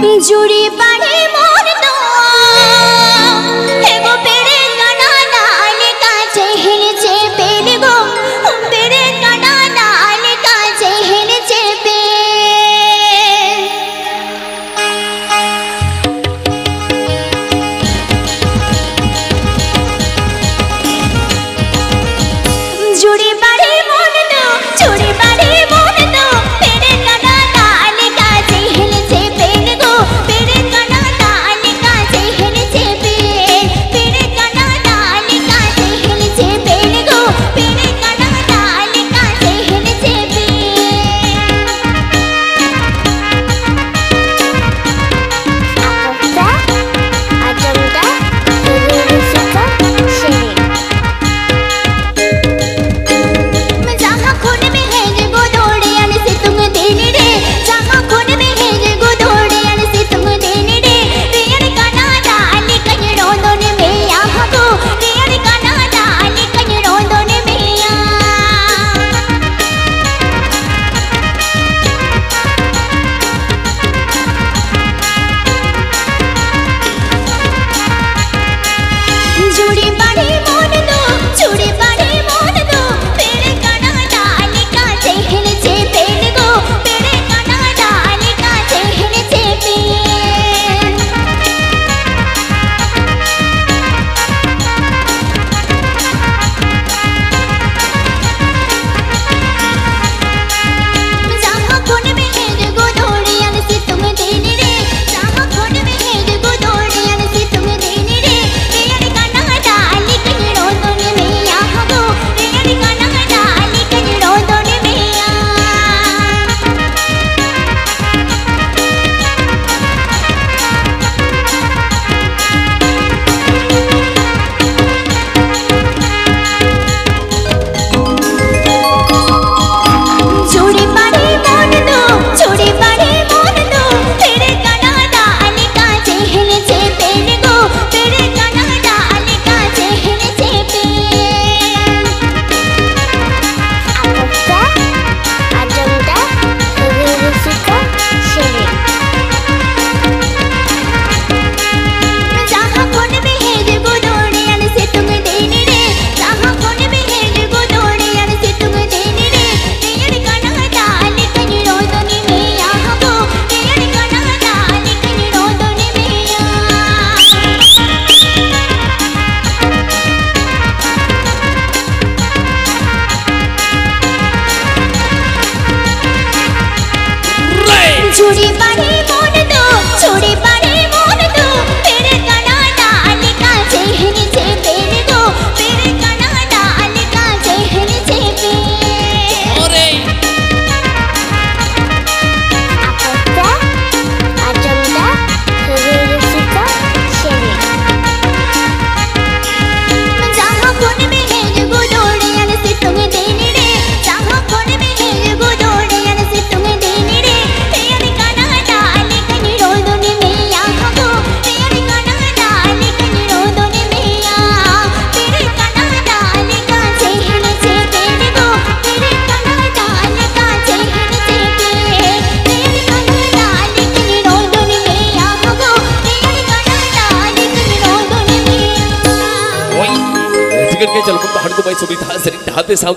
जुड़ी पड़े मोर तो एगो पेड़े कना नाल का चहल चे पेड़ गो पेड़े कना नाल का चहल चे पे जुड़ी पड़े मोर तो जुड़ी पड़े मोर तो पेड़े कना नाल का चहल चे पेड़ गो पेड़े कना नाल का चहल चे पे पेड़े कना नाल का चहल चे पेड़ गो पेड़े कना नाल का चहल चे पे आजमदा रुसिका शेरी जहाँ खून में है जे गोदोड़े अन से तुम देने रे जहाँ खून में है जे गोदोड़े अन से तुम देने रे रेयर कना नाल कहीं रोंदों में यहाँ को रेयर कना नाल कहीं रोंदों में जुड़ी पड़ी मोन दो जुड़ी पड़ी मोन दो पेड़े कना नाल का चहल चे पेड़ गो पेड़े कना नाल का चहल चे पे जहाँ खून में है जे गोदोड़े अन से तुम देने रे जहाँ खून में है जे गोदोड़े अन से तुम देने रे रेयर कना नाल कहीं रोंदों में यहाँ गो रेयर कना नाल कहीं रोंदों में जुड़ी पड़ी मोन दो जुड़ी पड़ी मोन दो पेड़े कना नाल का चहल चे पेड़ गो पेड़े कना नाल का चहल चे पे आजमदा रुसिका शेरी जहाँ खून में है जे गोदोड़े अन से तुम देने रे जहाँ खून में है जे गोदोड़े अन से तुम देने रे रेयर कना नाल कहीं रोंदों में यहाँ को रेयर कना नाल कहीं रोंदों में जुड़ी पड़ी मोन दो जुड़ी पड़ी मोन दो पेड़े कना नाल का चहल चे पेड़ गो पेड़े कना नाल का चहल चे पे आजमदा रुसिका शेरी जहाँ खून में है जे गोदोड़े अन से तुम देने रे जहाँ खून में है जे गोदोड़े अन से तुम देने रे रेयर कना नाल कहीं रोंदों में यहाँ गो रेयर कना नाल कहीं रोंदों में पेड़े कना नाल का चहल चे पेड़ गो पेड़े कना नाल का चहल चे पे रेयर कना नाल कहीं रोंदों में यहाँ गो रेयर कना नाल कहीं रोंदों में टिकट के चलकर पहाड़ को भाई सुविधा सरिता हाथे साउथ